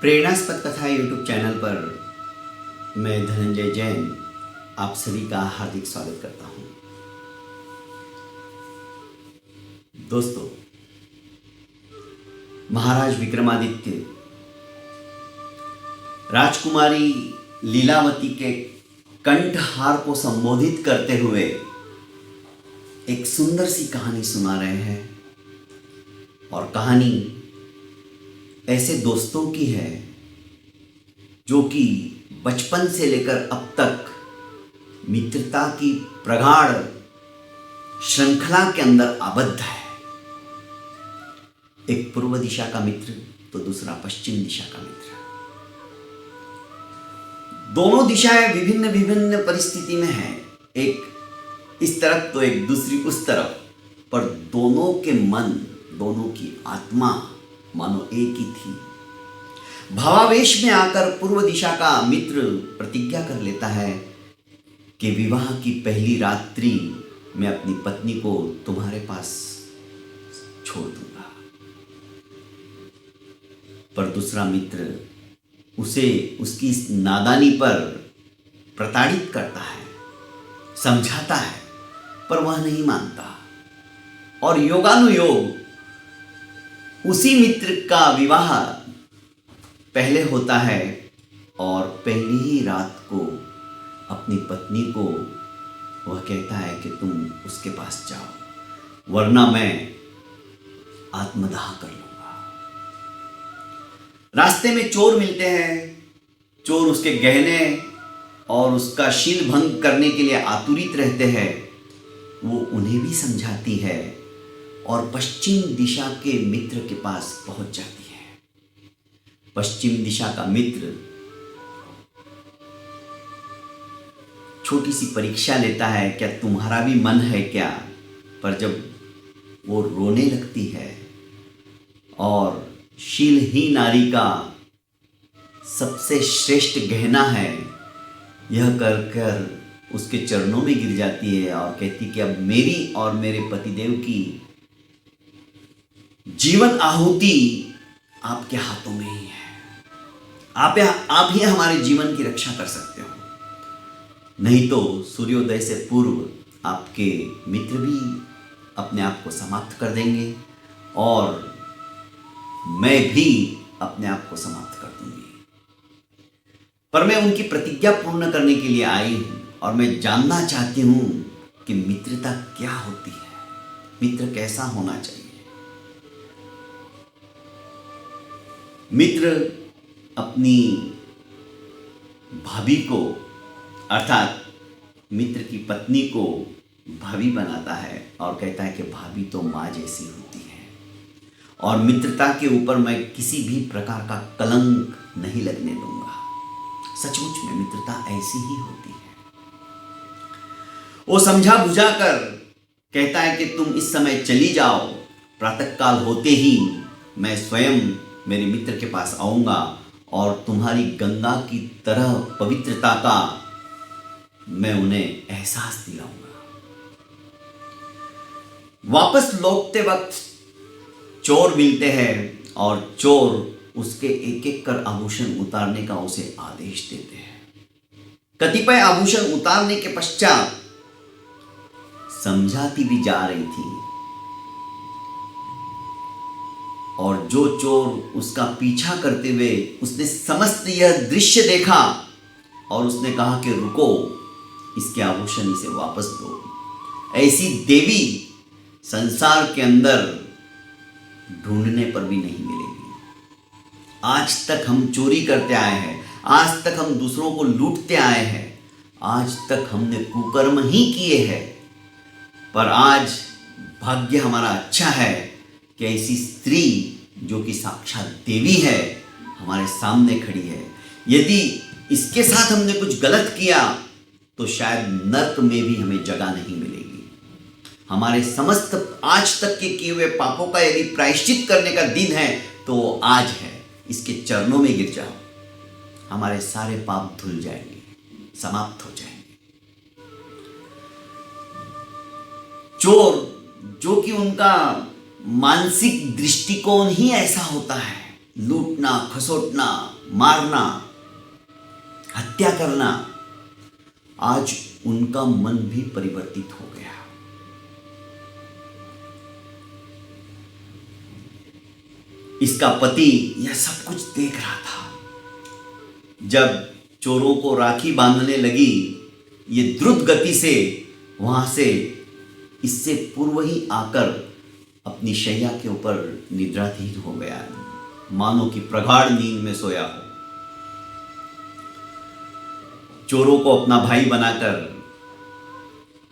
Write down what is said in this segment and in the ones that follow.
प्रेरणास्पद कथा YouTube channel पर मैं धनंजय जैन आप सभी का हार्दिक स्वागत करता हूं। दोस्तों, महाराज विक्रमादित्य राजकुमारी लीलावती के कंठहार को संबोधित करते हुए एक सुंदर सी कहानी सुना रहे हैं। और कहानी ऐसे दोस्तों की है जो कि बचपन से लेकर अब तक मित्रता की प्रगाढ़ श्रृंखला के अंदर आबद्ध है। एक पूर्व दिशा का मित्र तो दूसरा पश्चिम दिशा का मित्र। दोनों दिशाएं विभिन्न विभिन्न परिस्थिति में हैं, एक इस तरफ तो एक दूसरी उस तरफ, पर दोनों के मन, दोनों की आत्मा मानो एक ही थी। भावावेश में आकर पूर्व दिशा का मित्र प्रतिज्ञा कर लेता है कि विवाह की पहली रात्रि मैं अपनी पत्नी को तुम्हारे पास छोड़ दूंगा। पर दूसरा मित्र उसे उसकी इस नादानी पर प्रताड़ित करता है, समझाता है, पर वह नहीं मानता। और योगानुयोग उसी मित्र का विवाह पहले होता है और पहली ही रात को अपनी पत्नी को वह कहता है कि तुम उसके पास जाओ, वरना मैं आत्मदाह कर लूंगा। रास्ते में चोर मिलते हैं। चोर उसके गहने और उसका शील भंग करने के लिए आतुरित रहते हैं। वो उन्हें भी समझाती है और पश्चिम दिशा के मित्र के पास पहुंच जाती है। पश्चिम दिशा का मित्र छोटी सी परीक्षा लेता है, क्या तुम्हारा भी मन है क्या? पर जब वो रोने लगती है और शील ही नारी का सबसे श्रेष्ठ गहना है, यह कर कर उसके चरणों में गिर जाती है और कहती कि अब मेरी और मेरे पतिदेव की जीवन आहुति आपके हाथों में ही है। आप ही हमारे जीवन की रक्षा कर सकते हो, नहीं तो सूर्योदय से पूर्व आपके मित्र भी अपने आप को समाप्त कर देंगे और मैं भी अपने आप को समाप्त कर दूंगी। पर मैं उनकी प्रतिज्ञा पूर्ण करने के लिए आई हूं और मैं जानना चाहती हूं कि मित्रता क्या होती है, मित्र कैसा होना चाहिए। मित्र अपनी भाभी को, अर्थात मित्र की पत्नी को भाभी बनाता है और कहता है कि भाभी तो माँ जैसी होती है और मित्रता के ऊपर मैं किसी भी प्रकार का कलंक नहीं लगने दूंगा। सचमुच में मित्रता ऐसी ही होती है। वो समझा बुझा कर कहता है कि तुम इस समय चली जाओ, प्रातःकाल होते ही मैं स्वयं मेरे मित्र के पास आऊंगा और तुम्हारी गंगा की तरह पवित्रता का मैं उन्हें एहसास दिलाऊंगा। वापस लौटते वक्त चोर मिलते हैं और चोर उसके एक एक कर आभूषण उतारने का उसे आदेश देते हैं। कतिपय आभूषण उतारने के पश्चात समझाती भी जा रही थी और जो चोर उसका पीछा करते हुए उसने समस्त यह दृश्य देखा और उसने कहा कि रुको, इसके आभूषण इसे वापस दो। ऐसी देवी संसार के अंदर ढूंढने पर भी नहीं मिलेगी। आज तक हम चोरी करते आए हैं, आज तक हम दूसरों को लूटते आए हैं, आज तक हमने कुकर्म ही किए हैं, पर आज भाग्य हमारा अच्छा है कि ऐसी स्त्री जो कि साक्षात देवी है हमारे सामने खड़ी है। यदि इसके साथ हमने कुछ गलत किया तो शायद नर्क में भी हमें जगह नहीं मिलेगी। हमारे समस्त आज तक के किए हुए पापों का यदि प्रायश्चित करने का दिन है तो आज है। इसके चरणों में गिर जाओ, हमारे सारे पाप धुल जाएंगे, समाप्त हो जाएंगे। चोर जो कि उनका मानसिक दृष्टिकोण ही ऐसा होता है लूटना, खसोटना, मारना, हत्या करना, आज उनका मन भी परिवर्तित हो गया। इसका पति यह सब कुछ देख रहा था। जब चोरों को राखी बांधने लगी, ये द्रुत गति से वहां से इससे पूर्व ही आकर अपनी शैया के ऊपर निद्राधीन हो गया, मानो कि प्रगाढ़ नींद में सोया हो। चोरों को अपना भाई बनाकर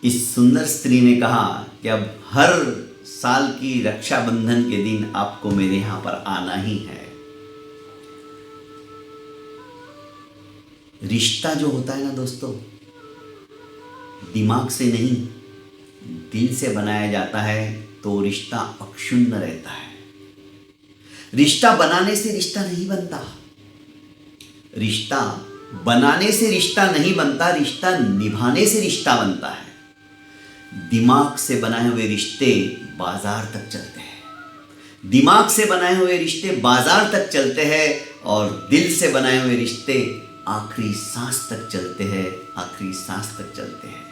इस सुंदर स्त्री ने कहा कि अब हर साल की रक्षाबंधन के दिन आपको मेरे यहां पर आना ही है। रिश्ता जो होता है ना दोस्तों, दिमाग से नहीं दिल से बनाया जाता है तो रिश्ता अक्षुण्ण रहता है। रिश्ता बनाने से रिश्ता नहीं बनता, रिश्ता बनाने से रिश्ता नहीं बनता, रिश्ता निभाने से रिश्ता बनता है। दिमाग से बनाए हुए रिश्ते बाजार तक चलते हैं, दिमाग से बनाए हुए रिश्ते बाजार तक चलते हैं, और दिल से बनाए हुए रिश्ते आखिरी सांस तक चलते हैं, आखिरी सांस तक चलते हैं।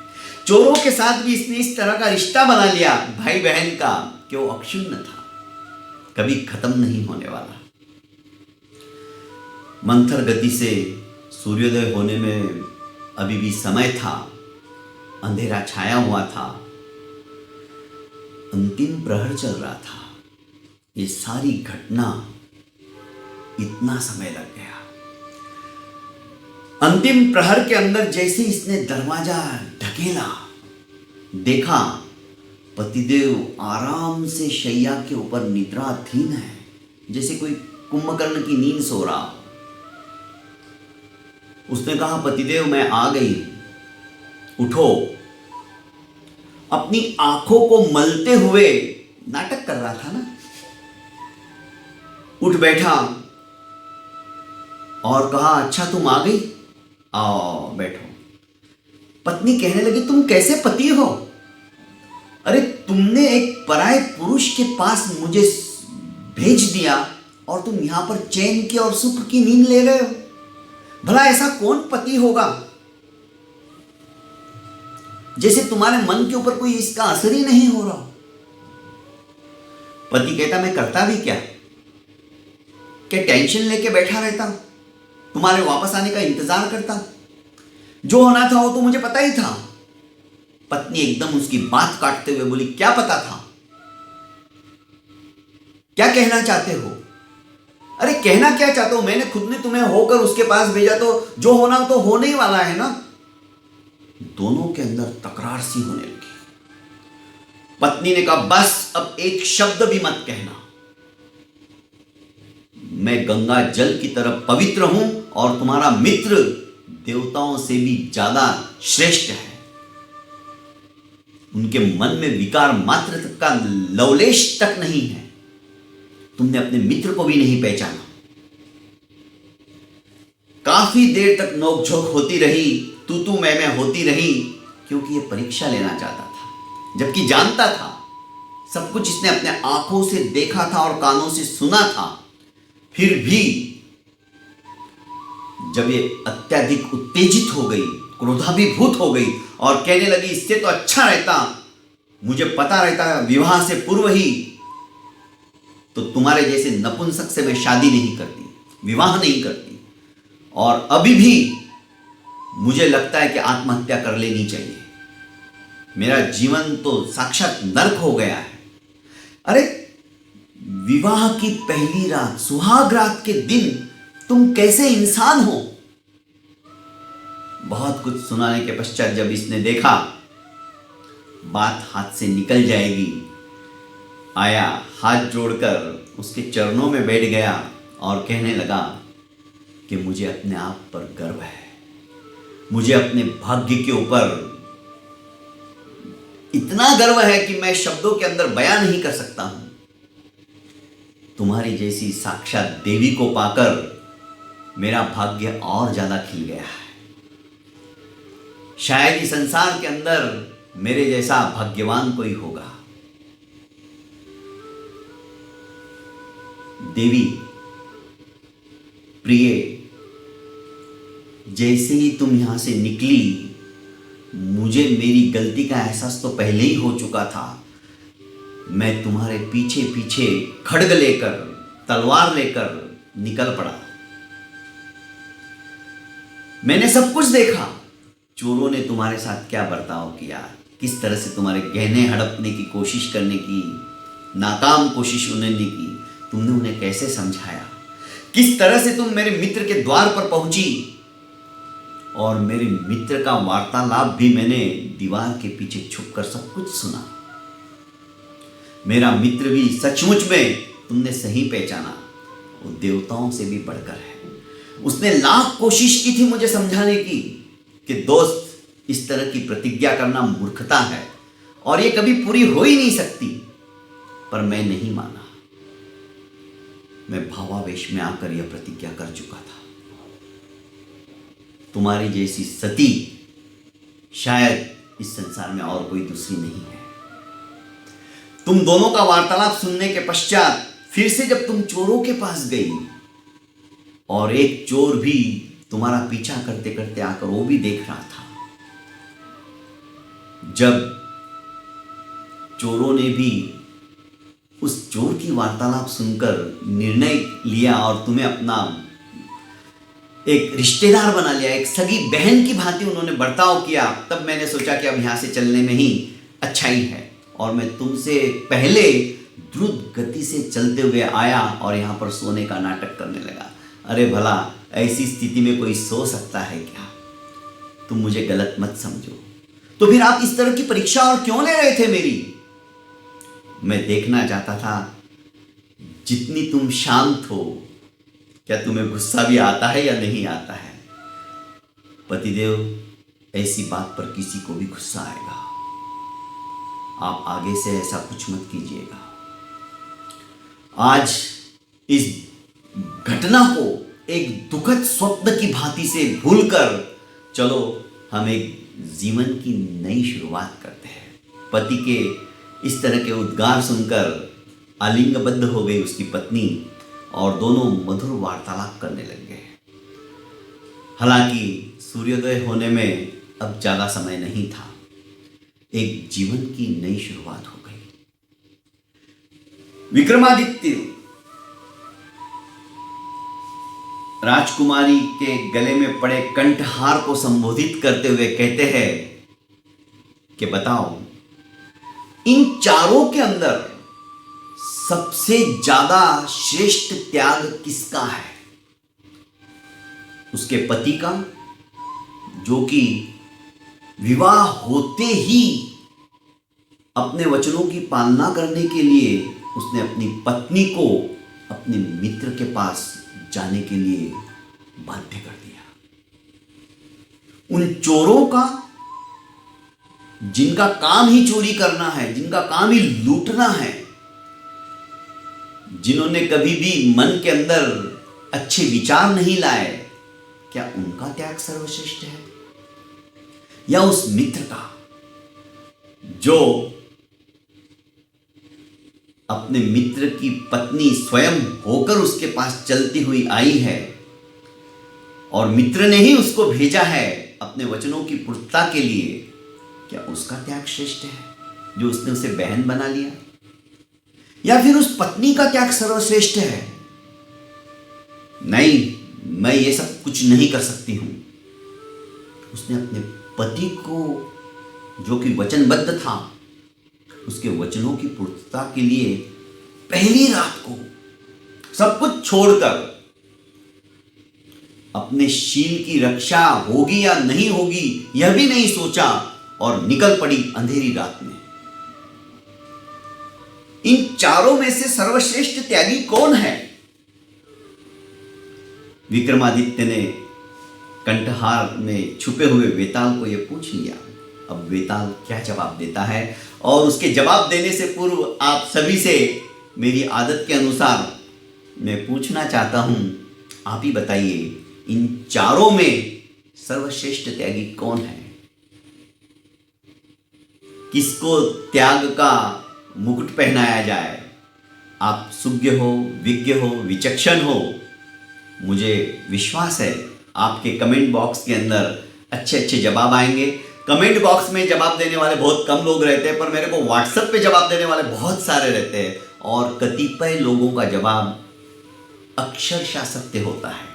चोरों के साथ भी इसने इस तरह का रिश्ता बना लिया भाई बहन का कि वो अक्षुण्ण था, कभी खत्म नहीं होने वाला। मंथर गति से सूर्योदय होने में अभी भी समय था, अंधेरा छाया हुआ था, अंतिम प्रहर चल रहा था। ये सारी घटना, इतना समय लग गया। अंतिम प्रहर के अंदर जैसे इसने दरवाजा ढकेला, देखा पतिदेव आराम से शैया के ऊपर निद्राधीन है, जैसे कोई कुंभकर्ण की नींद सो रहा हो। उसने कहा, पतिदेव मैं आ गई, उठो। अपनी आंखों को मलते हुए नाटक कर रहा था ना, उठ बैठा और कहा, अच्छा तुम आ गई, आओ बैठो। पत्नी कहने लगी, तुम कैसे पति हो? अरे तुमने एक पराये पुरुष के पास मुझे भेज दिया और तुम यहां पर चैन की और सुख की नींद ले रहे हो। भला ऐसा कौन पति होगा जैसे तुम्हारे मन के ऊपर कोई इसका असर ही नहीं हो रहा। पति कहता, मैं करता भी क्या टेंशन लेके बैठा रहता, तुम्हारे वापस आने का इंतजार करता, जो होना था वो तो मुझे पता ही था। पत्नी एकदम उसकी बात काटते हुए बोली, क्या पता था? क्या कहना चाहते हो? अरे कहना क्या चाहते हो? मैंने खुद ने तुम्हें होकर उसके पास भेजा, तो जो होना तो होने ही वाला है ना। दोनों के अंदर तकरार सी होने लगी। पत्नी ने कहा, बस अब एक शब्द भी मत कहना। मैं गंगा जल की तरह पवित्र हूं और तुम्हारा मित्र देवताओं से भी ज्यादा श्रेष्ठ है। उनके मन में विकार मात्र तक का लवलेश तक नहीं है। तुमने अपने मित्र को भी नहीं पहचाना। काफी देर तक नोकझोंक होती रही, तू मैं होती रही, क्योंकि ये परीक्षा लेना चाहता था, जबकि जानता था सब कुछ इसने अपने आंखों से देखा था और कानों से सुना था। फिर भी जब ये अत्यधिक उत्तेजित हो गई, क्रोधाभिभूत हो गई और कहने लगी, इससे तो अच्छा रहता मुझे पता रहता विवाह से पूर्व ही तो तुम्हारे जैसे नपुंसक से मैं शादी नहीं करती, विवाह नहीं करती, और अभी भी मुझे लगता है कि आत्महत्या कर लेनी चाहिए। मेरा जीवन तो साक्षात नर्क हो गया है। अरे विवाह की पहली रात, सुहाग रात के दिन तुम कैसे इंसान हो? बहुत कुछ सुनाने के पश्चात जब इसने देखा बात हाथ से निकल जाएगी, आया, हाथ जोड़कर उसके चरणों में बैठ गया और कहने लगा कि मुझे अपने आप पर गर्व है, मुझे अपने भाग्य के ऊपर इतना गर्व है कि मैं शब्दों के अंदर बयान नहीं कर सकता हूं। तुम्हारी जैसी साक्षात देवी को पाकर मेरा भाग्य और ज्यादा खिल गया है। शायद इस संसार के अंदर मेरे जैसा भाग्यवान कोई होगा। देवी प्रिय, जैसे ही तुम यहां से निकली, मुझे मेरी गलती का एहसास तो पहले ही हो चुका था। मैं तुम्हारे पीछे पीछे खड्ग लेकर, तलवार लेकर निकल पड़ा। मैंने सब कुछ देखा। चोरों ने तुम्हारे साथ क्या बर्ताव किया, किस तरह से तुम्हारे गहने हड़पने की कोशिश करने की नाकाम कोशिश उन्होंने की, तुमने उन्हें कैसे समझाया, किस तरह से तुम मेरे मित्र के द्वार पर पहुंची, और मेरे मित्र का वार्तालाप भी मैंने दीवार के पीछे छुपकर सब कुछ सुना। मेरा मित्र भी सचमुच में तुमने सही पहचाना, वो देवताओं से भी बढ़कर है। उसने लाख कोशिश की थी मुझे समझाने की कि दोस्त, इस तरह की प्रतिज्ञा करना मूर्खता है और ये कभी पूरी हो ही नहीं सकती, पर मैं नहीं माना। मैं भावावेश में आकर यह प्रतिज्ञा कर चुका था। तुम्हारी जैसी सती शायद इस संसार में और कोई दूसरी नहीं है। तुम दोनों का वार्तालाप सुनने के पश्चात फिर से जब तुम चोरों के पास गई, और एक चोर भी तुम्हारा पीछा करते करते आकर वो भी देख रहा था, जब चोरों ने भी उस चोर की वार्तालाप सुनकर निर्णय लिया और तुम्हें अपना एक रिश्तेदार बना लिया, एक सगी बहन की भांति उन्होंने बर्ताव किया, तब मैंने सोचा कि अब यहां से चलने में ही अच्छाई है, और मैं तुमसे पहले द्रुत गति से चलते हुए आया और यहां पर सोने का नाटक करने लगा। अरे भला, ऐसी स्थिति में कोई सो सकता है क्या? तुम मुझे गलत मत समझो। तो फिर आप इस तरह की परीक्षा और क्यों ले रहे थे मेरी? मैं देखना चाहता था जितनी तुम शांत हो, क्या तुम्हें गुस्सा भी आता है या नहीं आता है। पतिदेव, ऐसी बात पर किसी को भी गुस्सा आएगा। आप आगे से ऐसा कुछ मत कीजिएगा। आज इस घटना को एक दुखद स्वप्न की भांति से भूलकर चलो हम एक जीवन की नई शुरुआत करते हैं। पति के इस तरह के उद्गार सुनकर आलिंगबद्ध हो गई उसकी पत्नी, और दोनों मधुर वार्तालाप करने लग गए। हालांकि सूर्योदय होने में अब ज्यादा समय नहीं था। एक जीवन की नई शुरुआत हो गई। विक्रमादित्य राजकुमारी के गले में पड़े कंठहार को संबोधित करते हुए कहते हैं कि बताओ, इन चारों के अंदर सबसे ज्यादा श्रेष्ठ त्याग किसका है? उसके पति का, जो कि विवाह होते ही अपने वचनों की पालना करने के लिए उसने अपनी पत्नी को अपने मित्र के पास जाने के लिए बाध्य कर दिया। उन चोरों का, जिनका काम ही चोरी करना है, जिनका काम ही लूटना है, जिन्होंने कभी भी मन के अंदर अच्छे विचार नहीं लाए, क्या उनका त्याग सर्वश्रेष्ठ है? या उस मित्र का, जो अपने मित्र की पत्नी स्वयं होकर उसके पास चलती हुई आई है, और मित्र ने ही उसको भेजा है अपने वचनों की पूर्तता के लिए, क्या उसका त्याग श्रेष्ठ है, जो उसने उसे बहन बना लिया? या फिर उस पत्नी का त्याग सर्वश्रेष्ठ है? नहीं, मैं ये सब कुछ नहीं कर सकती हूं। उसने अपने पति को, जो कि वचनबद्ध था, उसके वचनों की पूर्तता के लिए पहली रात को सब कुछ छोड़कर, अपने शील की रक्षा होगी या नहीं होगी यह भी नहीं सोचा, और निकल पड़ी अंधेरी रात में। इन चारों में से सर्वश्रेष्ठ त्यागी कौन है? विक्रमादित्य ने कंठहार में छुपे हुए वेताल को यह पूछ लिया। अब वेताल क्या जवाब देता है, और उसके जवाब देने से पूर्व आप सभी से मेरी आदत के अनुसार मैं पूछना चाहता हूं, आप ही बताइए, इन चारों में सर्वश्रेष्ठ त्यागी कौन है? किसको त्याग का मुकुट पहनाया जाए? आप सुज्ञ हो, विज्ञ हो, विचक्षण हो, मुझे विश्वास है आपके कमेंट बॉक्स के अंदर अच्छे अच्छे जवाब आएंगे। कमेंट बॉक्स में जवाब देने वाले बहुत कम लोग रहते हैं, पर मेरे को व्हाट्सएप पे जवाब देने वाले बहुत सारे रहते हैं, और कतिपय लोगों का जवाब अक्षरशः सत्य होता है।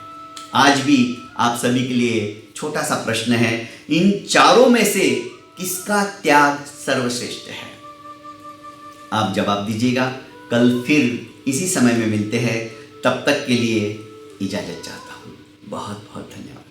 आज भी आप सभी के लिए छोटा सा प्रश्न है, इन चारों में से किसका त्याग सर्वश्रेष्ठ है? आप जवाब दीजिएगा। कल फिर इसी समय में मिलते हैं, तब तक के लिए इजाजत चाहता हूं। बहुत बहुत धन्यवाद।